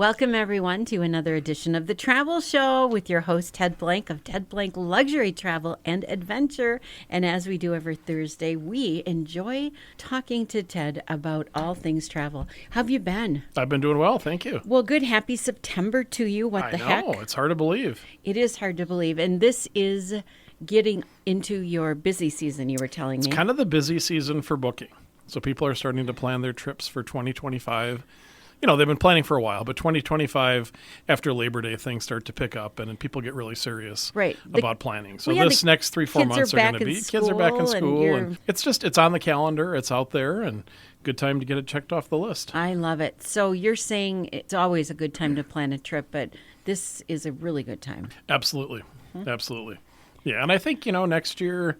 Welcome, everyone, to another edition of The Travel Show with your host, Ted Blank of Ted Blank Luxury Travel and Adventure. And as we do every Thursday, we enjoy talking to Ted about all things travel. How have you been? I've been doing well, thank you. Well, good. Happy September to you. What the heck? I know, it's hard to believe. It is hard to believe. And this is getting into your busy season, you were telling me. It's kind of the busy season for booking. So people are starting to plan their trips for 2025. You know, they've been planning for a while, but 2025, after Labor Day, things start to pick up and people get really serious about planning. So this next 3-4 months are going to be, kids are back in school and it's on the calendar, it's out there, and good time to get it checked off the list. I love it. So you're saying it's always a good time to plan a trip, but this is a really good time. Absolutely. Absolutely. Yeah, and I think, next year,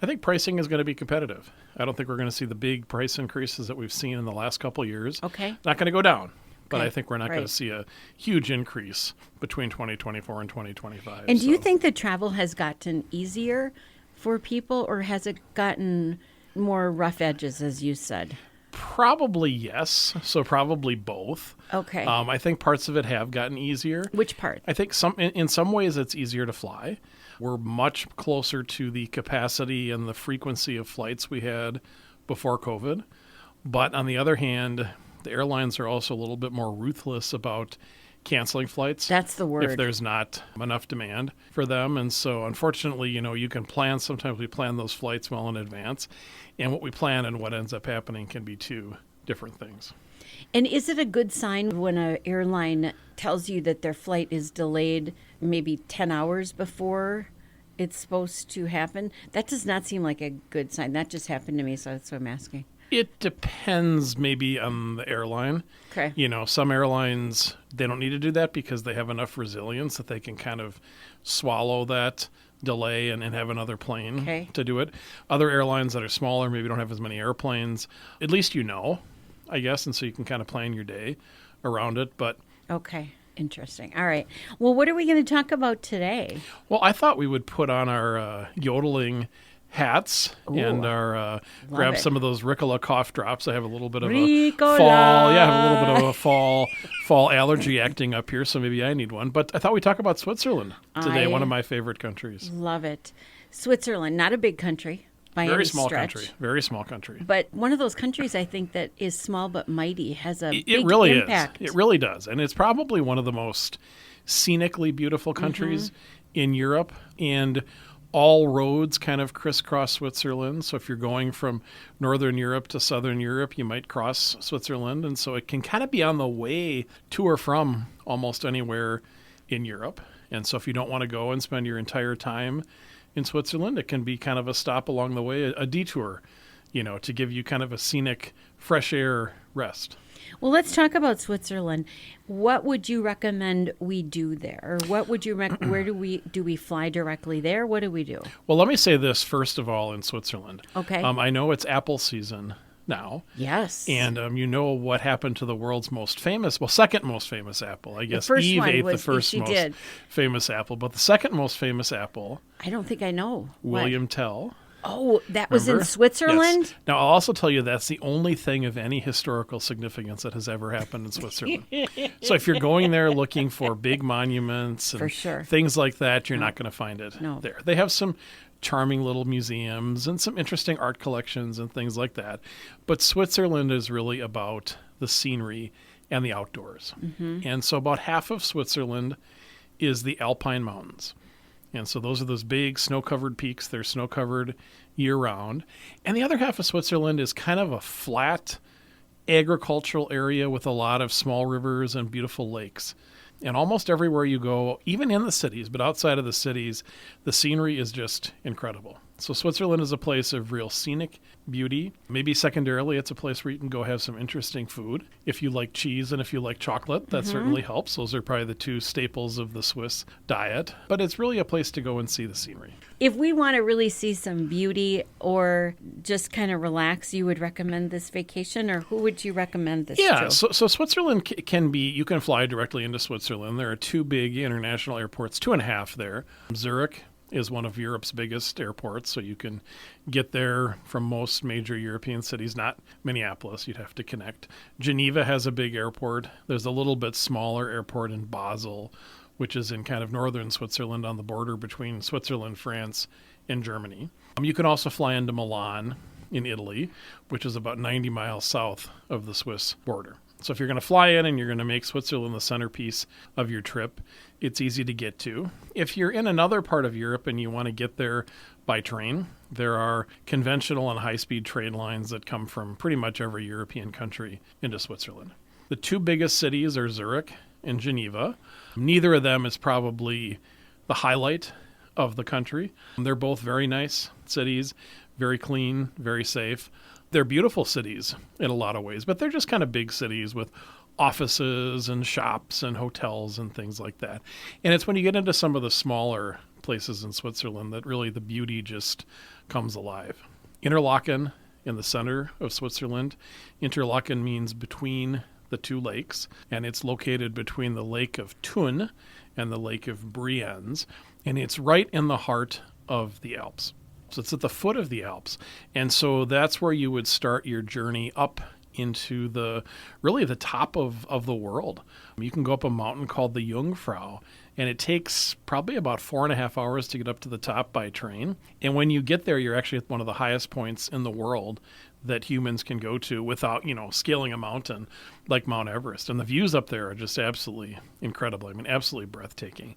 I think pricing is going to be competitive. I don't think we're going to see the big price increases that we've seen in the last couple of years. Okay. Not going to go down, but I think we're not going to see a huge increase between 2024 and 2025. And do you think that travel has gotten easier for people, or has it gotten more rough edges, as you said? Probably yes. So probably both. Okay. I think parts of it have gotten easier. Which part? I think in some ways it's easier to fly. We're much closer to the capacity and the frequency of flights we had before COVID. But on the other hand, the airlines are also a little bit more ruthless about canceling flights. That's the word. If there's not enough demand for them. And so unfortunately, you can plan. Sometimes we plan those flights well in advance. And what we plan and what ends up happening can be two different things. And is it a good sign when an airline tells you that their flight is delayed maybe 10 hours before it's supposed to happen? That does not seem like a good sign. That just happened to me, so that's what I'm asking. It depends maybe on the airline. Okay. Some airlines, they don't need to do that because they have enough resilience that they can kind of swallow that delay and have another plane to do it. Other airlines that are smaller maybe don't have as many airplanes. At least I guess, and so you can kind of plan your day around it. But okay, interesting. All right. Well, what are we going to talk about today? Well, I thought we would put on our yodeling hats and grab some of those Ricola cough drops. I have a little bit of a fall allergy acting up here, so maybe I need one. But I thought we'd talk about Switzerland today, one of my favorite countries. Love it. Switzerland, not a big country. Very small country. But one of those countries, I think, that is small but mighty, has a big really impact. It really does. And it's probably one of the most scenically beautiful countries in Europe. And all roads kind of crisscross Switzerland. So if you're going from Northern Europe to Southern Europe, you might cross Switzerland. And so it can kind of be on the way to or from almost anywhere in Europe. And so if you don't want to go and spend your entire time in Switzerland, it can be kind of a stop along the way, a detour, to give you kind of a scenic, fresh air rest. Well, let's talk about Switzerland. What would you recommend we do there? Or what would you where do we fly directly there? What do we do? Well, let me say this first of all in Switzerland. Okay. I know it's apple season now. Yes. And you know what happened to the world's second most famous apple. I guess Eve ate the first most famous apple, but the second most famous apple, I don't think I know. William Tell. Oh, that was in Switzerland? Yes. Now, I'll also tell you that's the only thing of any historical significance that has ever happened in Switzerland. So if you're going there looking for big monuments and things like that, you're not going to find it there. They have some charming little museums and some interesting art collections and things like that. But Switzerland is really about the scenery and the outdoors. And so about half of Switzerland is the Alpine Mountains. And so those are those big snow-covered peaks. They're snow-covered year-round. And the other half of Switzerland is kind of a flat agricultural area with a lot of small rivers and beautiful lakes. And almost everywhere you go, even in the cities, but outside of the cities, the scenery is just incredible. So Switzerland is a place of real scenic beauty. Maybe secondarily, it's a place where you can go have some interesting food. If you like cheese and if you like chocolate, that certainly helps. Those are probably the two staples of the Swiss diet. But it's really a place to go and see the scenery. If we want to really see some beauty or just kind of relax, you would recommend this vacation, or who would you recommend this to? Yeah, so Switzerland can be, you can fly directly into Switzerland. There are two big international airports, 2.5 there, Zurich is one of Europe's biggest airports, so you can get there from most major European cities, not Minneapolis. You'd have to connect. Geneva has a big airport. There's a little bit smaller airport in Basel, which is in kind of northern Switzerland on the border between Switzerland, France, and Germany. You can also fly into Milan in Italy, which is about 90 miles south of the Swiss border. So if you're going to fly in and you're going to make Switzerland the centerpiece of your trip, it's easy to get to. If you're in another part of Europe and you want to get there by train, there are conventional and high-speed train lines that come from pretty much every European country into Switzerland. The two biggest cities are Zurich and Geneva. Neither of them is probably the highlight of the country. They're both very nice cities, very clean, very safe. They're beautiful cities in a lot of ways, but they're just kind of big cities with offices and shops and hotels and things like that. And it's when you get into some of the smaller places in Switzerland that really the beauty just comes alive. Interlaken in the center of Switzerland. Interlaken means between the two lakes, and it's located between the Lake of Thun and the Lake of Brienz, and it's right in the heart of the Alps. So it's at the foot of the Alps. And so that's where you would start your journey up into the top of the world. You can go up a mountain called the Jungfrau, and it takes probably about 4.5 hours to get up to the top by train. And when you get there, you're actually at one of the highest points in the world that humans can go to without, scaling a mountain like Mount Everest. And the views up there are just absolutely incredible. I mean, absolutely breathtaking.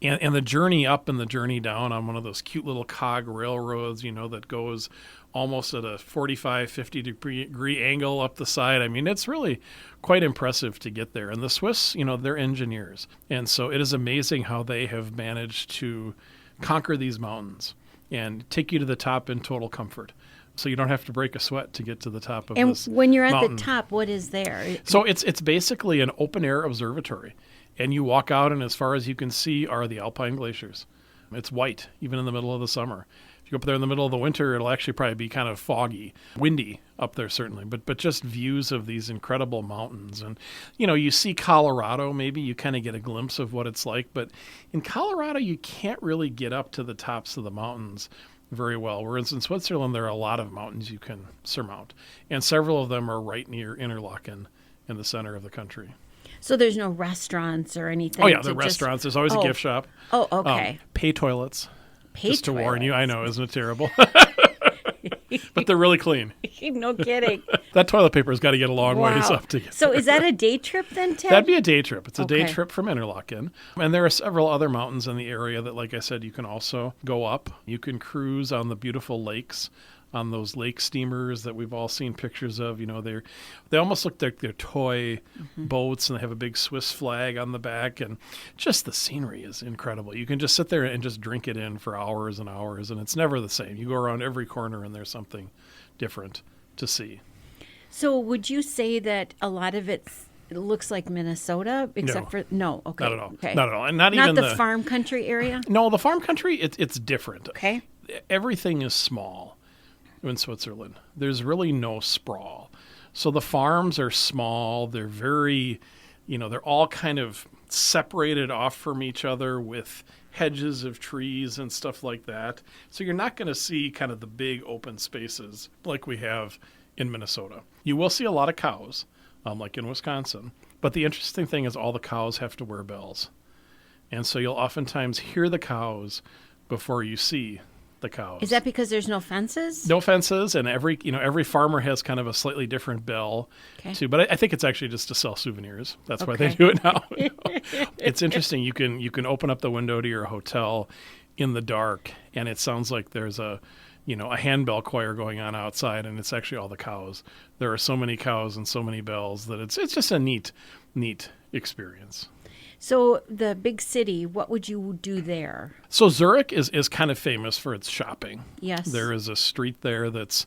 And the journey up and the journey down on one of those cute little cog railroads, that goes almost at a 45, 50 degree angle up the side. I mean, it's really quite impressive to get there. And the Swiss, they're engineers. And so it is amazing how they have managed to conquer these mountains and take you to the top in total comfort. So you don't have to break a sweat to get to the top of this mountain. And when you're at the top, what is there? So it's basically an open-air observatory. And you walk out, and as far as you can see are the alpine glaciers. It's white, even in the middle of the summer. If you go up there in the middle of the winter, it'll actually probably be kind of foggy, windy up there certainly, but just views of these incredible mountains. And, you see Colorado, maybe you kind of get a glimpse of what it's like. But in Colorado, you can't really get up to the tops of the mountains very well. Whereas in Switzerland, there are a lot of mountains you can surmount. And several of them are right near Interlaken in the center of the country. So there's no restaurants or anything? Oh, yeah, the restaurants. There's always a gift shop. Oh, okay. Pay toilets. Just to warn you. I know, isn't it terrible? But they're really clean. No kidding. That toilet paper's got to get a long ways up to get So there. is that a day trip then, Ted? That'd be a day trip. It's a day trip from Interlaken. And there are several other mountains in the area that, like I said, you can also go up. You can cruise on the beautiful lakes, on those lake steamers that we've all seen pictures of. They almost look like they're toy boats, and they have a big Swiss flag on the back. And just the scenery is incredible. You can just sit there and just drink it in for hours and hours, and it's never the same. You go around every corner, and there's something different to see. So would you say that a lot of it looks like Minnesota, except for no? Okay, not at all. Okay. Not at all, and not even the farm country area. No, the farm country it's different. Okay, everything is small in Switzerland. There's really no sprawl, so the farms are small. They're very, they're all kind of separated off from each other with hedges of trees and stuff like that. So you're not going to see kind of the big open spaces like we have in Minnesota. You will see a lot of cows, like in Wisconsin. But the interesting thing is all the cows have to wear bells. And so you'll oftentimes hear the cows before you see the cows. Is that because there's no fences? No fences, and every farmer has kind of a slightly different bell too. But I think it's actually just to sell souvenirs. That's why they do it now. It's interesting. You can open up the window to your hotel in the dark, and it sounds like there's a handbell choir going on outside, and it's actually all the cows. There are so many cows and so many bells that it's just a neat experience. So the big city, what would you do there? So Zurich is kind of famous for its shopping. Yes. There is a street there that's,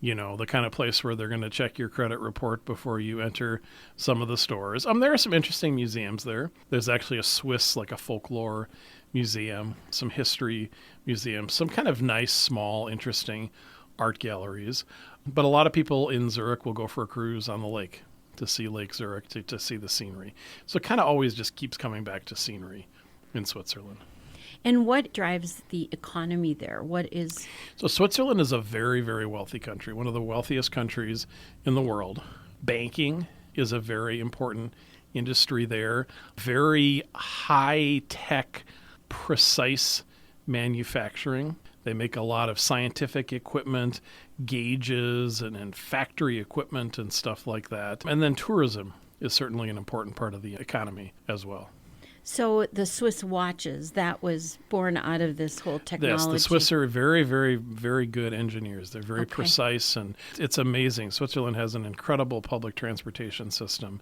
the kind of place where they're going to check your credit report before you enter some of the stores. There are some interesting museums there. There's actually a Swiss, like a folklore museum, some history museums, some kind of nice, small, interesting art galleries. But a lot of people in Zurich will go for a cruise on the lake to see Lake Zurich, to see the scenery. So it kind of always just keeps coming back to scenery in Switzerland. And what drives the economy there? So Switzerland is a very, very wealthy country, one of the wealthiest countries in the world. Banking is a very important industry there. Very high-tech, precise manufacturing. They make a lot of scientific equipment, gauges, and factory equipment and stuff like that. And then tourism is certainly an important part of the economy as well. So the Swiss watches, that was born out of this whole technology. Yes, the Swiss are very, very, very good engineers. They're very precise, and it's amazing. Switzerland has an incredible public transportation system.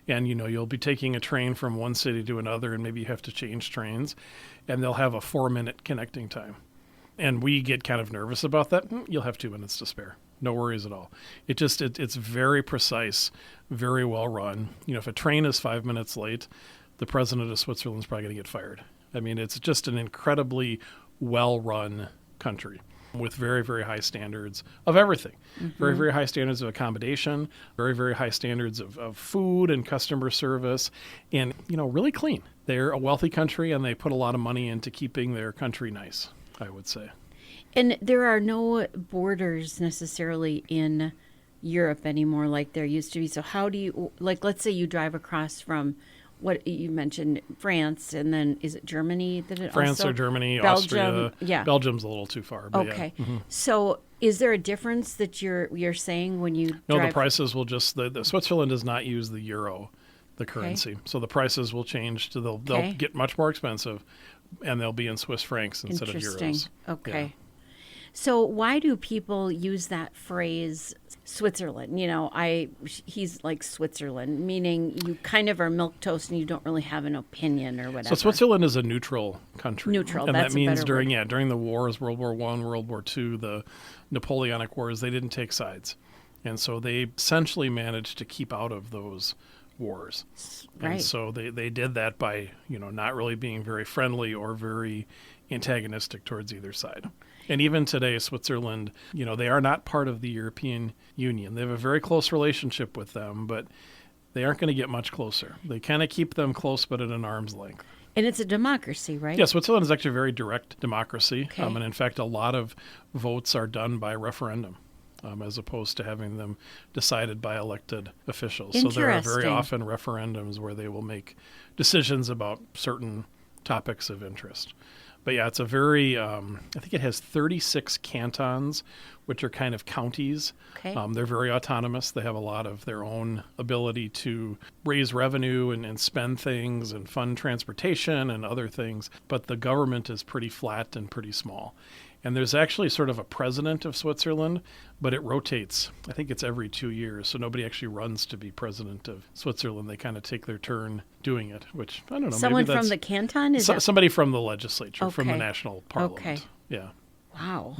And, you'll be taking a train from one city to another, and maybe you have to change trains, and they'll have a 4-minute connecting time. And we get kind of nervous about that. You'll have 2 minutes to spare. No worries at all. It's very precise, very well run. If a train is 5 minutes late, the president of Switzerland is probably going to get fired. I mean, it's just an incredibly well-run country with very, very high standards of everything. Very, very high standards of accommodation, very, very high standards of food and customer service, and, really clean. They're a wealthy country, and they put a lot of money into keeping their country nice, I would say. And there are no borders necessarily in Europe anymore like there used to be. So how do you, let's say you drive across from what you mentioned, France, and then is it Germany? France or Germany, Belgium, Austria. Yeah. Belgium's a little too far. But okay. Yeah. So is there a difference that you're saying when you No, drive? the prices will just, the Switzerland does not use the euro, the currency. So the prices will change to, they'll get much more expensive, and they'll be in Swiss francs instead of euros. Okay. Yeah. So why do people use that phrase, Switzerland? He's like Switzerland, meaning you kind of are milquetoast and you don't really have an opinion or whatever. So Switzerland is a neutral country. Neutral, and that's that means a better word. during the wars, World War I, World War II, the Napoleonic Wars, they didn't take sides. And so they essentially managed to keep out of those wars. Right. And so they did that by, not really being very friendly or very antagonistic towards either side. And even today, Switzerland, they are not part of the European Union. They have a very close relationship with them, but they aren't going to get much closer. They kind of keep them close, but at an arm's length. And it's a democracy, right? Yeah, Switzerland is actually a very direct democracy. Okay. And in fact, a lot of votes are done by referendum, as opposed to having them decided by elected officials. So there are very often referendums where they will make decisions about certain topics of interest. But yeah, it's a very, I think it has 36 cantons, which are kind of counties. Okay. They're very autonomous. They have a lot of their own ability to raise revenue and spend things and fund transportation and other things. But the government is pretty flat and pretty small. And there's actually sort of a president of Switzerland, but it rotates. I think it's every 2 years. So nobody actually runs to be president of Switzerland. They kind of take their turn doing it, which, I don't know. Someone maybe that's from the canton? somebody from the legislature, from the Okay. national parliament. Okay. Yeah. Wow.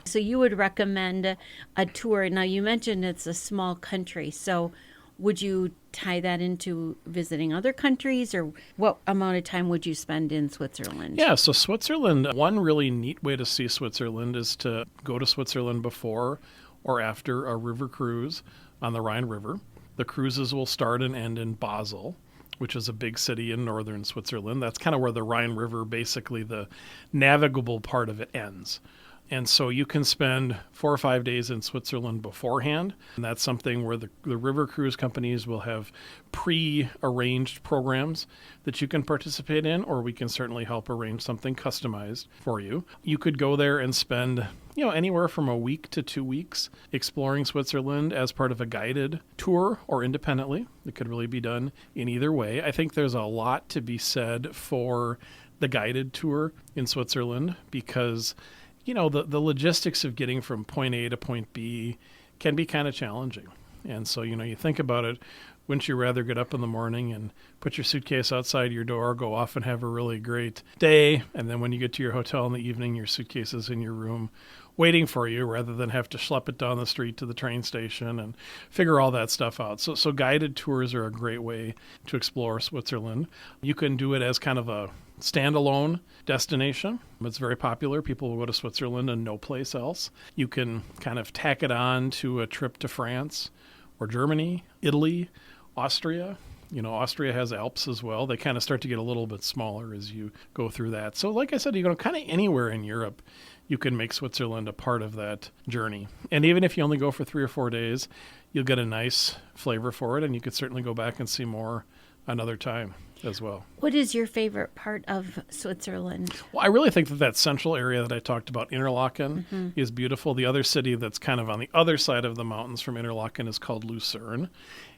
So you would recommend a tour. Now, you mentioned it's a small country. So would you tie that into visiting other countries, or what amount of time would you spend in Switzerland? Yeah, so Switzerland, one really neat way to see Switzerland is to go to Switzerland before or after a river cruise on the Rhine River. The cruises will start and end in Basel, which is a big city in northern Switzerland. That's kind of where the Rhine River, basically the navigable part of it, ends. And so you can spend 4 or 5 days in Switzerland beforehand. And that's something where the river cruise companies will have pre-arranged programs that you can participate in, or we can certainly help arrange something customized for you. You could go there and spend, anywhere from a week to 2 weeks exploring Switzerland as part of a guided tour or independently. It could really be done in either way. I think there's a lot to be said for the guided tour in Switzerland because the logistics of getting from point A to point B can be kind of challenging. And so, you think about it, wouldn't you rather get up in the morning and put your suitcase outside your door, go off and have a really great day, and then when you get to your hotel in the evening, your suitcase is in your room waiting for you rather than have to schlep it down the street to the train station and figure all that stuff out. So guided tours are a great way to explore Switzerland. You can do it as kind of a standalone destination. It's very popular. People will go to Switzerland and no place else. You can kind of tack it on to a trip to France or Germany, Italy, Austria. Austria has Alps as well. They kind of start to get a little bit smaller as you go through that. So like I said, kind of anywhere in Europe, you can make Switzerland a part of that journey. And even if you only go for 3 or 4 days, you'll get a nice flavor for it, and you could certainly go back and see more another time as well. What is your favorite part of Switzerland? Well, I really think that central area that I talked about, Interlaken, is beautiful. The other city that's kind of on the other side of the mountains from Interlaken is called Lucerne.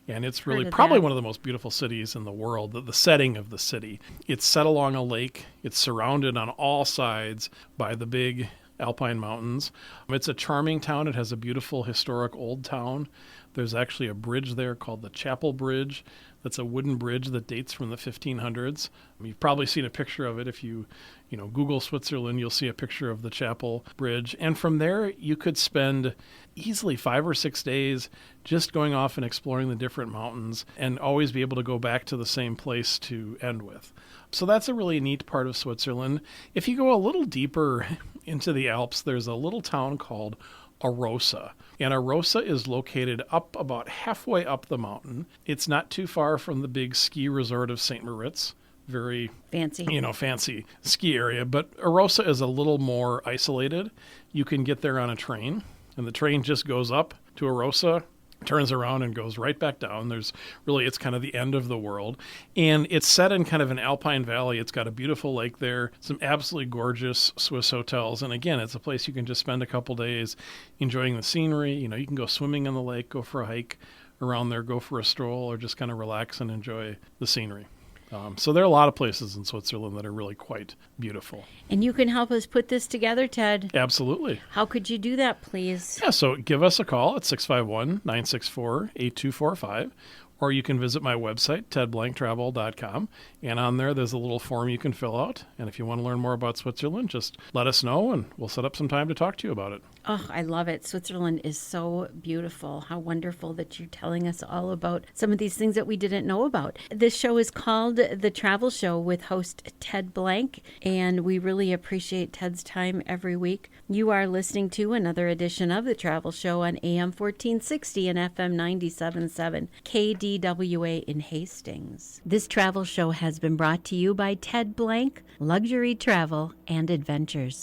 And it's really probably one of the most beautiful cities in the world, the setting of the city. It's set along a lake. It's surrounded on all sides by the big alpine mountains. It's a charming town. It has a beautiful historic old town. There's actually a bridge there called the Chapel Bridge. That's a wooden bridge that dates from the 1500s. You've probably seen a picture of it. If you Google Switzerland, you'll see a picture of the Chapel Bridge. And from there, you could spend easily 5 or 6 days just going off and exploring the different mountains and always be able to go back to the same place to end with. So that's a really neat part of Switzerland. If you go a little deeper into the Alps, there's a little town called Arosa. And Arosa is located up about halfway up the mountain. It's not too far from the big ski resort of St. Moritz. Very fancy ski area. But Arosa is a little more isolated. You can get there on a train, and the train just goes up to Arosa, turns around and goes right back down. It's kind of the end of the world. And it's set in kind of an alpine valley. It's got a beautiful lake there, some absolutely gorgeous Swiss hotels. And again, it's a place you can just spend a couple days enjoying the scenery. You can go swimming in the lake, go for a hike around there, go for a stroll, or just kind of relax and enjoy the scenery. So there are a lot of places in Switzerland that are really quite beautiful. And you can help us put this together, Ted. Absolutely. How could you do that, please? Yeah, so give us a call at 651-964-8245, or you can visit my website, tedblanktravel.com, and on there there's a little form you can fill out. And if you want to learn more about Switzerland, just let us know, and we'll set up some time to talk to you about it. Oh, I love it. Switzerland is so beautiful. How wonderful that you're telling us all about some of these things that we didn't know about. This show is called The Travel Show with host Ted Blank, and we really appreciate Ted's time every week. You are listening to another edition of The Travel Show on AM 1460 and FM 97.7 KDWA in Hastings. This travel show has been brought to you by Ted Blank, Luxury Travel and Adventures.